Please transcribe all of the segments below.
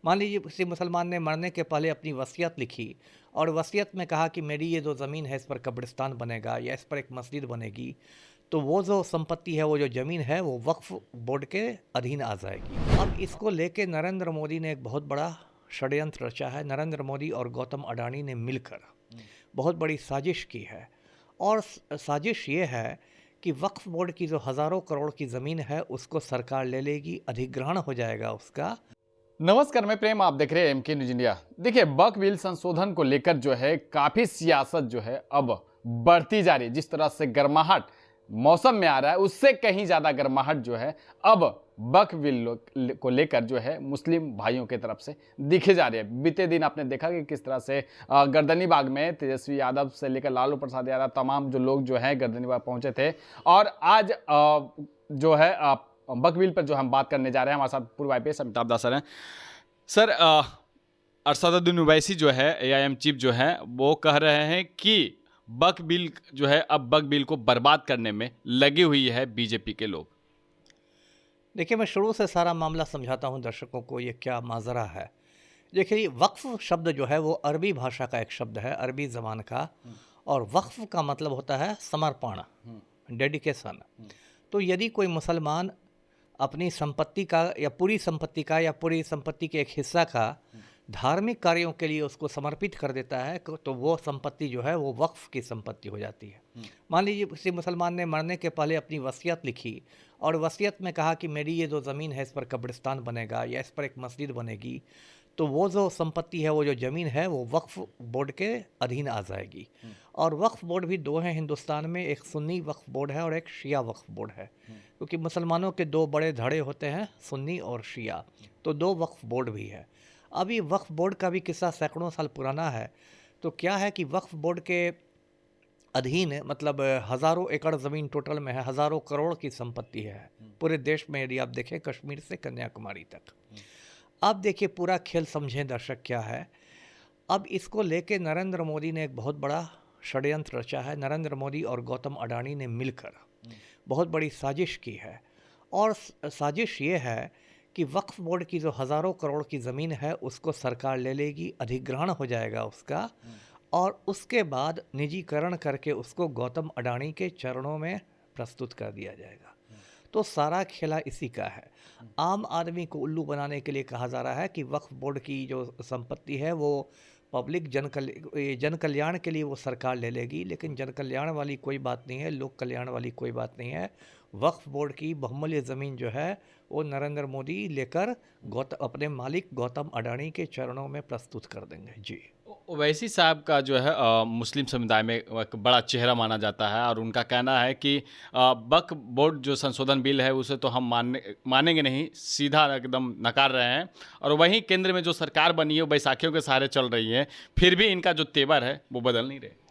मान लीजिए किसी मुसलमान ने मरने के पहले अपनी वसीयत लिखी और वसीयत में कहा कि मेरी ये जो ज़मीन है इस पर कब्रिस्तान बनेगा या इस पर एक मस्जिद बनेगी, तो वो जो संपत्ति है, वो जो ज़मीन है, वो वक्फ बोर्ड के अधीन आ जाएगी। अब इसको लेके नरेंद्र मोदी ने एक बहुत बड़ा षड्यंत्र रचा है। नरेंद्र मोदी और गौतम अडानी ने मिलकर बहुत बड़ी साजिश की है और साजिश ये है कि वक्फ बोर्ड की जो हज़ारों करोड़ की ज़मीन है उसको सरकार ले लेगी, अधिग्रहण हो जाएगा उसका। नमस्कार, मैं प्रेम, आप देख रहे हैं एमके न्यूज इंडिया। देखिए, बक बिल संशोधन को लेकर जो है काफी सियासत जो है अब बढ़ती जा रही है। जिस तरह से गर्माहट मौसम में आ रहा है, उससे कहीं ज्यादा गर्माहट जो है अब बक बिल को लेकर जो है मुस्लिम भाइयों की तरफ से दिखे जा रही है। बीते दिन आपने देखा कि किस तरह से गर्दनी बाग में तेजस्वी यादव से लेकर लालू प्रसाद यादव तमाम जो लोग जो है गर्दनी बाग पहुंचे थे। और आज जो है बक बिल पर जो हम बात करने जा रहे हैं, हमारे साथ पूर्व आईपीएस अमिताभ दास सर हैं। सर, अरशदुद्दीन ओवैसी जो है एआईएम चीफ जो है वो कह रहे हैं कि बक बिल जो है अब बक बिल को बर्बाद करने में लगी हुई है बीजेपी के लोग। देखिए, मैं शुरू से सारा मामला समझाता हूँ दर्शकों को, ये क्या माजरा है। देखिए, ये वक्फ शब्द जो है वो अरबी भाषा का एक शब्द है, अरबी ज़बान का। और वक्फ का मतलब होता है समर्पण, डेडिकेशन। तो यदि कोई मुसलमान अपनी संपत्ति का या पूरी संपत्ति का या पूरी संपत्ति के एक हिस्सा का धार्मिक कार्यों के लिए उसको समर्पित कर देता है, तो वो संपत्ति जो है वो वक्फ की संपत्ति हो जाती है। मान लीजिए किसी मुसलमान ने मरने के पहले अपनी वसीयत लिखी और वसीयत में कहा कि मेरी ये जो ज़मीन है इस पर कब्रिस्तान बनेगा या इस पर एक मस्जिद बनेगी, तो वो जो संपत्ति है, वो जो ज़मीन है, वो वक्फ बोर्ड के अधीन आ जाएगी। और वक्फ बोर्ड भी दो हैं हिंदुस्तान में, एक सुन्नी वक्फ बोर्ड है और एक शिया वक्फ बोर्ड है। क्योंकि मुसलमानों के दो बड़े धड़े होते हैं, सुन्नी और शिया, तो दो वक्फ बोर्ड भी है। अभी वक्फ बोर्ड का भी किस्सा सैकड़ों साल पुराना है। तो क्या है कि वक्फ बोर्ड के अधीन, मतलब हज़ारों एकड़ ज़मीन टोटल में है, हज़ारों करोड़ की संपत्ति है पूरे देश में, यदि आप देखें कश्मीर से कन्याकुमारी तक। अब देखिए, पूरा खेल समझें दर्शक क्या है। अब इसको लेके नरेंद्र मोदी ने एक बहुत बड़ा षड्यंत्र रचा है। नरेंद्र मोदी और गौतम अडानी ने मिलकर बहुत बड़ी साजिश की है और साजिश ये है कि वक्फ बोर्ड की जो हज़ारों करोड़ की ज़मीन है उसको सरकार ले लेगी, अधिग्रहण हो जाएगा उसका। और उसके बाद निजीकरण करके उसको गौतम अडानी के चरणों में प्रस्तुत कर दिया जाएगा। तो सारा खेला इसी का है। आम आदमी को उल्लू बनाने के लिए कहा जा रहा है कि वक्फ बोर्ड की जो संपत्ति है वो पब्लिक जन कल्याण के लिए वो सरकार ले लेगी, लेकिन जन कल्याण वाली कोई बात नहीं है, लोक कल्याण वाली कोई बात नहीं है। वक्फ बोर्ड की बहुमूल्य ज़मीन जो है वो नरेंद्र मोदी लेकर अपने मालिक गौतम अडानी के चरणों में प्रस्तुत कर देंगे। जी, ओवैसी साहब का जो है मुस्लिम समुदाय में एक बड़ा चेहरा माना जाता है और उनका कहना है कि बक बोर्ड जो संशोधन बिल है उसे तो हम मानेंगे नहीं, सीधा एकदम नकार रहे हैं। और वहीं केंद्र में जो सरकार बनी है वो बैसाखियों के सहारे चल रही है, फिर भी इनका जो तेवर है वो बदल नहीं रहे।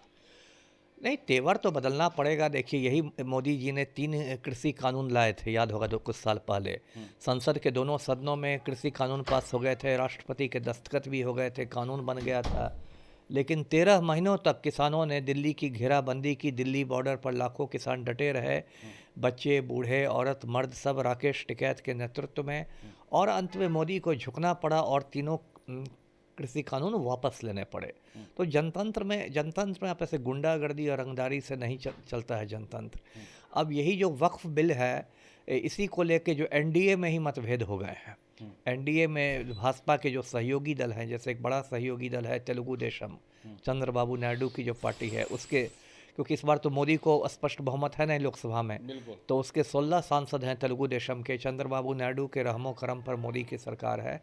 नहीं, तेवर तो बदलना पड़ेगा। देखिए, यही मोदी जी ने 3 कृषि कानून लाए थे, याद होगा, जो कुछ साल पहले संसद के दोनों सदनों में कृषि कानून पास हो गए थे, राष्ट्रपति के दस्तखत भी हो गए थे, कानून बन गया था। लेकिन 13 महीनों तक किसानों ने दिल्ली की घेराबंदी की, दिल्ली बॉर्डर पर लाखों किसान डटे रहे, बच्चे, बूढ़े, औरत, मर्द, सब राकेश टिकैत के नेतृत्व में। और अंत में मोदी को झुकना पड़ा और तीनों कृषि कानून वापस लेने पड़े। तो जनतंत्र में आप ऐसे गुंडागर्दी और रंगदारी से नहीं चलता है जनतंत्र। अब यही जो वक्फ बिल है, इसी को लेके जो एनडीए में ही मतभेद हो गए हैं। एनडीए में भाजपा के जो सहयोगी दल हैं, जैसे एक बड़ा सहयोगी दल है तेलुगु देशम, चंद्रबाबू नायडू की जो पार्टी है उसके, क्योंकि इस बार तो मोदी को स्पष्ट बहुमत है नहीं लोकसभा में, तो उसके 16 सांसद हैं तेलुगु देशम के। चंद्रबाबू नायडू के रहमो करम पर मोदी की सरकार है।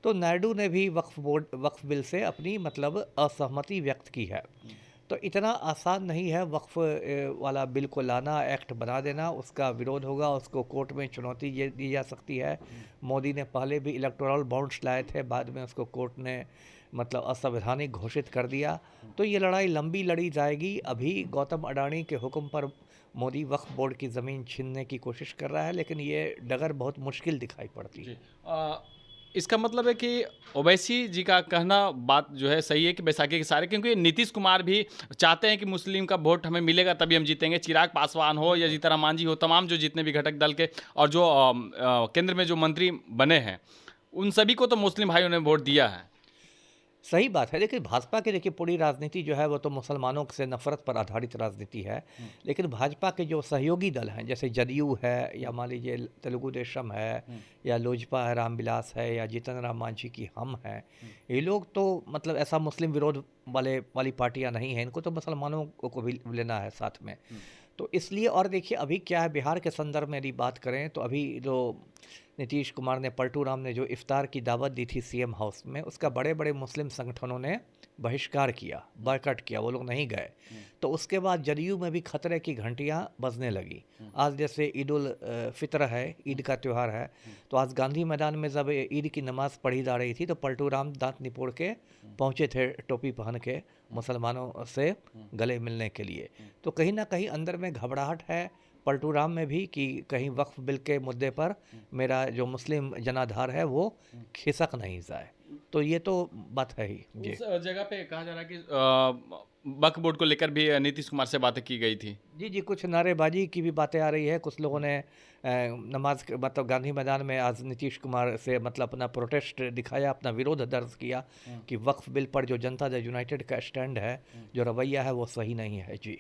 तो नायडू ने भी वक्फ बिल से अपनी मतलब असहमति व्यक्त की है। तो इतना आसान नहीं है वक्फ वाला बिल को लाना, एक्ट बना देना। उसका विरोध होगा, उसको कोर्ट में चुनौती दी जा सकती है। मोदी ने पहले भी इलेक्टोरल बॉन्ड्स लाए थे, बाद में उसको कोर्ट ने मतलब असंवैधानिक घोषित कर दिया। तो ये लड़ाई लंबी लड़ी जाएगी। अभी गौतम अडानी के हुक्म पर मोदी वक्फ बोर्ड की ज़मीन छीनने की कोशिश कर रहा है, लेकिन ये डगर बहुत मुश्किल दिखाई पड़ती है। इसका मतलब है कि ओवैसी जी का कहना बात जो है सही है कि बैसाखी के सारे, क्योंकि नीतीश कुमार भी चाहते हैं कि मुस्लिम का वोट हमें मिलेगा तभी हम जीतेंगे। चिराग पासवान हो या जीतन राम मांझी हो, तमाम जो जितने भी घटक दल के और जो केंद्र में जो मंत्री बने हैं उन सभी को तो मुस्लिम भाइयों ने वोट दिया है। सही बात है। लेकिन भाजपा की देखिए पूरी राजनीति जो है वो तो मुसलमानों से नफरत पर आधारित राजनीति है। लेकिन भाजपा के जो सहयोगी दल हैं जैसे जदयू है या मान लीजिए तेलुगु देशम है या लोजपा है, रामविलास है या जीतन राम मांझी की हम है, ये लोग तो मतलब ऐसा मुस्लिम विरोध वाली पार्टियां नहीं हैं, इनको तो मुसलमानों को भी लेना है साथ में। तो इसलिए और देखिए अभी क्या है, बिहार के संदर्भ में यदि बात करें तो अभी जो नीतीश कुमार ने, पलटू राम ने जो इफ्तार की दावत दी थी सीएम हाउस में, उसका बड़े बड़े मुस्लिम संगठनों ने बहिष्कार किया, बॉयकॉट किया, वो लोग नहीं गए। तो उसके बाद जदयू में भी खतरे की घंटियां बजने लगी। आज जैसे ईद उल फितर है, ईद का त्यौहार है, तो आज गांधी मैदान में जब ईद की नमाज़ पढ़ी जा रही थी तो पलटू राम दांत निपोड़ के पहुंचे थे टोपी पहन के मुसलमानों से गले मिलने के लिए। तो कहीं ना कहीं अंदर में घबराहट है पलटू राम में भी कि कहीं वक्फ बिल के मुद्दे पर मेरा जो मुस्लिम जनाधार है वो खिसक नहीं जाए। तो ये तो बात है ही जी। उस जगह पे कहा जा रहा है कि वक्फ बोर्ड को लेकर भी नीतीश कुमार से बातें की गई थी। जी जी, कुछ नारेबाजी की भी बातें आ रही है। कुछ लोगों ने नमाज मतलब गांधी मैदान में आज नीतीश कुमार से मतलब अपना प्रोटेस्ट दिखाया, अपना विरोध दर्ज किया कि वक्फ बिल पर जो जनता दल यूनाइटेड का स्टैंड है, जो रवैया है वो सही नहीं है जी।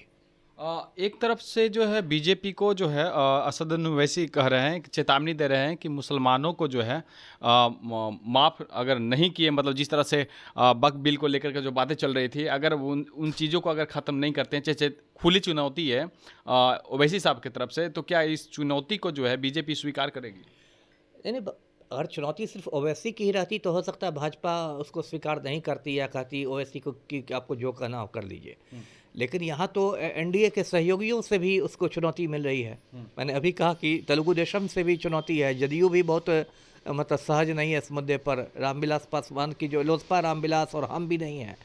एक तरफ से जो है बीजेपी को जो है असदुद्दीन ओवैसी कह रहे हैं, चेतावनी दे रहे हैं कि मुसलमानों को जो है माफ़ अगर नहीं किए, मतलब जिस तरह से वक्फ बिल को लेकर के जो बातें चल रही थी, अगर उन चीज़ों को अगर ख़त्म नहीं करते हैं, चाहे खुली चुनौती है ओवैसी साहब की तरफ से, तो क्या इस चुनौती को जो है बीजेपी स्वीकार करेगी? नहीं नहीं, अगर चुनौती सिर्फ ओवैसी की ही रहती तो हो सकता है भाजपा उसको स्वीकार नहीं करती या कहती ओवैसी को कि आपको जो करना हो कर लीजिए। लेकिन यहाँ तो एनडीए के सहयोगियों से भी उसको चुनौती मिल रही है। मैंने अभी कहा कि तेलुगु देशम से भी चुनौती है, जदयू भी बहुत मतलब सहज नहीं है इस मुद्दे पर, रामविलास पासवान की जो लोजपा रामविलास और हम भी नहीं हैं।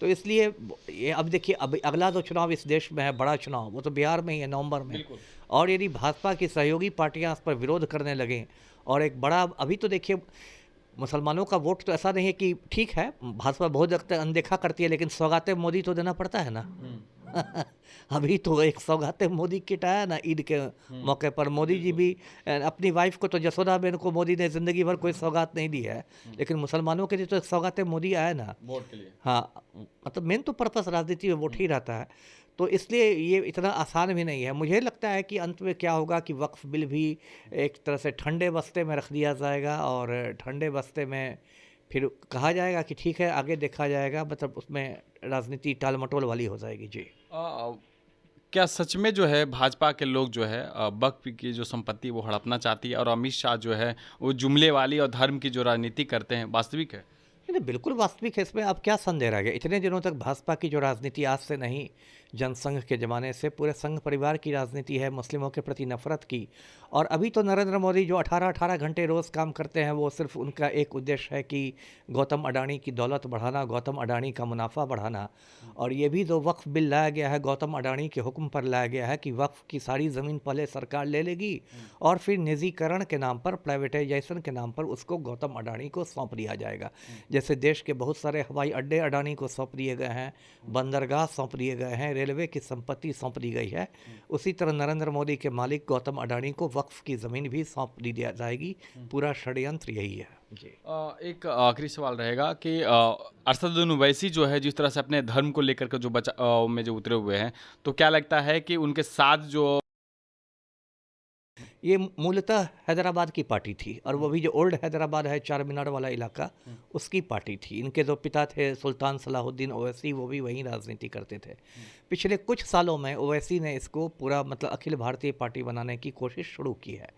तो इसलिए ये अब देखिए, अब अगला जो चुनाव इस देश में है, बड़ा चुनाव, वो तो बिहार में ही है नवंबर में। और यदि भाजपा की सहयोगी पार्टियां इस पर विरोध करने लगें और एक बड़ा, अभी तो देखिए मुसलमानों का वोट तो ऐसा नहीं है कि ठीक है भाजपा बहुत वक्त अनदेखा करती है, लेकिन सौगातें मोदी तो देना पड़ता है ना। अभी तो एक सौगातें मोदी किट आया ना ईद के मौके पर, मोदी जी भी अपनी वाइफ को तो जसोदा बेन को मोदी ने जिंदगी भर कोई सौगात नहीं दी है, लेकिन मुसलमानों के लिए तो एक सौगातें मोदी आया ना वोट के लिए। हाँ, मतलब मेन तो पर्पस राजनीति में वोट ही रहता है। तो इसलिए ये इतना आसान भी नहीं है। मुझे लगता है कि अंत में क्या होगा कि वक्फ बिल भी एक तरह से ठंडे बस्ते में रख दिया जाएगा और ठंडे बस्ते में फिर कहा जाएगा कि ठीक है आगे देखा जाएगा, मतलब उसमें राजनीति टाल मटोल वाली हो जाएगी जी। क्या सच में जो है भाजपा के लोग जो है वक्फ की जो संपत्ति वो हड़पना चाहती है, और अमित शाह जो है वो जुमले वाली और धर्म की जो राजनीति करते हैं, वास्तविक है? नहीं, बिल्कुल वास्तविक है। इसमें अब क्या संदेह रह गया? इतने दिनों तक भाजपा की जो राजनीति आज से नहीं, जनसंघ के ज़माने से पूरे संघ परिवार की राजनीति है, मुस्लिमों के प्रति नफरत की। और अभी तो नरेंद्र मोदी जो 18-18 घंटे रोज़ काम करते हैं, वो सिर्फ उनका एक उद्देश्य है कि गौतम अडानी की दौलत बढ़ाना, गौतम अडानी का मुनाफा बढ़ाना। और ये भी जो वक्फ बिल लाया गया है, गौतम अडानी के हुक्म पर लाया गया है कि वक्फ की सारी ज़मीन पहले सरकार ले लेगी और फिर निजीकरण के नाम पर, प्राइवेटाइजेशन के नाम पर उसको गौतम अडानी को सौंप दिया जाएगा। जैसे देश के बहुत सारे हवाई अड्डे अडानी को सौंप दिए गए हैं, बंदरगाह सौंप दिए गए हैं, रेलवे की संपत्ति सौंप दी गई है, उसी तरह नरेंद्र मोदी के मालिक गौतम अडानी को वक्फ की ज़मीन भी सौंप दी जाएगी। पूरा षड्यंत्र यही है जी। एक आखिरी सवाल रहेगा कि असदुद्दीन ओवैसी जो है जिस तरह से अपने धर्म को लेकर के जो बचाव में जो उतरे हुए हैं, तो क्या लगता है कि उनके साथ जो ये मूलतः हैदराबाद की पार्टी थी, और वो भी जो ओल्ड हैदराबाद है, चार मीनार वाला इलाका, उसकी पार्टी थी। इनके जो पिता थे सुल्तान सलाहुद्दीन ओवैसी, वो भी वहीं राजनीति करते थे। पिछले कुछ सालों में ओवैसी ने इसको पूरा मतलब अखिल भारतीय पार्टी बनाने की कोशिश शुरू की है।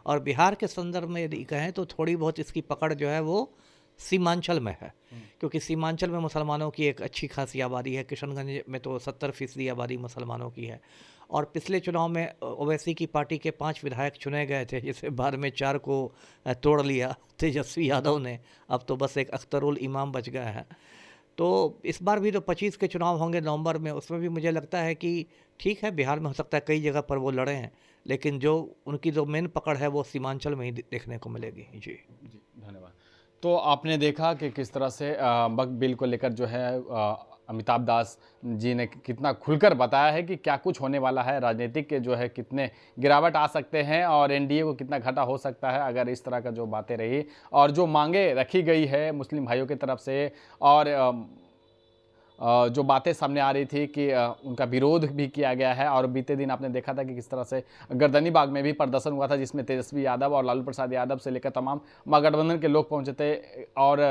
और बिहार के संदर्भ में यदि कहें तो थोड़ी बहुत इसकी पकड़ जो है वो सीमांचल में है, क्योंकि सीमांचल में मुसलमानों की एक अच्छी खासी आबादी है। किशनगंज में तो 70% आबादी मुसलमानों की है। और पिछले चुनाव में ओवैसी की पार्टी के 5 विधायक चुने गए थे, जिसे बाद में 4 को तोड़ लिया तेजस्वी यादव ने। अब तो बस एक अख्तरुल इमाम बच गए हैं। तो इस बार भी जो 25 के चुनाव होंगे नवंबर में, उसमें भी मुझे लगता है कि ठीक है बिहार में हो सकता है कई जगह पर वो लड़े हैं, लेकिन जो उनकी जो मेन पकड़ है वो सीमांचल में ही देखने को मिलेगी जी। धन्यवाद। तो आपने देखा कि किस तरह से वक्फ बिल को लेकर जो है अमिताभ दास जी ने कितना खुलकर बताया है कि क्या कुछ होने वाला है, राजनीतिक के जो है कितने गिरावट आ सकते हैं और एनडीए को कितना घाटा हो सकता है अगर इस तरह का जो बातें रही और जो मांगे रखी गई है मुस्लिम भाइयों की तरफ से और जो बातें सामने आ रही थी कि उनका विरोध भी किया गया है। और बीते दिन आपने देखा था कि किस तरह से गर्दनी बाग में भी प्रदर्शन हुआ था जिसमें तेजस्वी यादव और लालू प्रसाद यादव से लेकर तमाम महागठबंधन के लोग पहुंचे थे और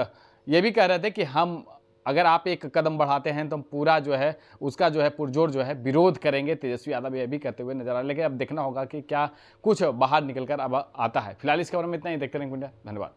ये भी कह रहे थे कि हम अगर आप एक कदम बढ़ाते हैं तो हम पूरा जो है उसका जो है पुरजोर जो है विरोध करेंगे। तेजस्वी यादव ये भी कहते हुए नजर आ रहे, लेकिन अब देखना होगा कि क्या कुछ बाहर निकलकर अब आता है। फिलहाल इस खबर में इतना ही, देखते रहेंगे इंडिया। धन्यवाद।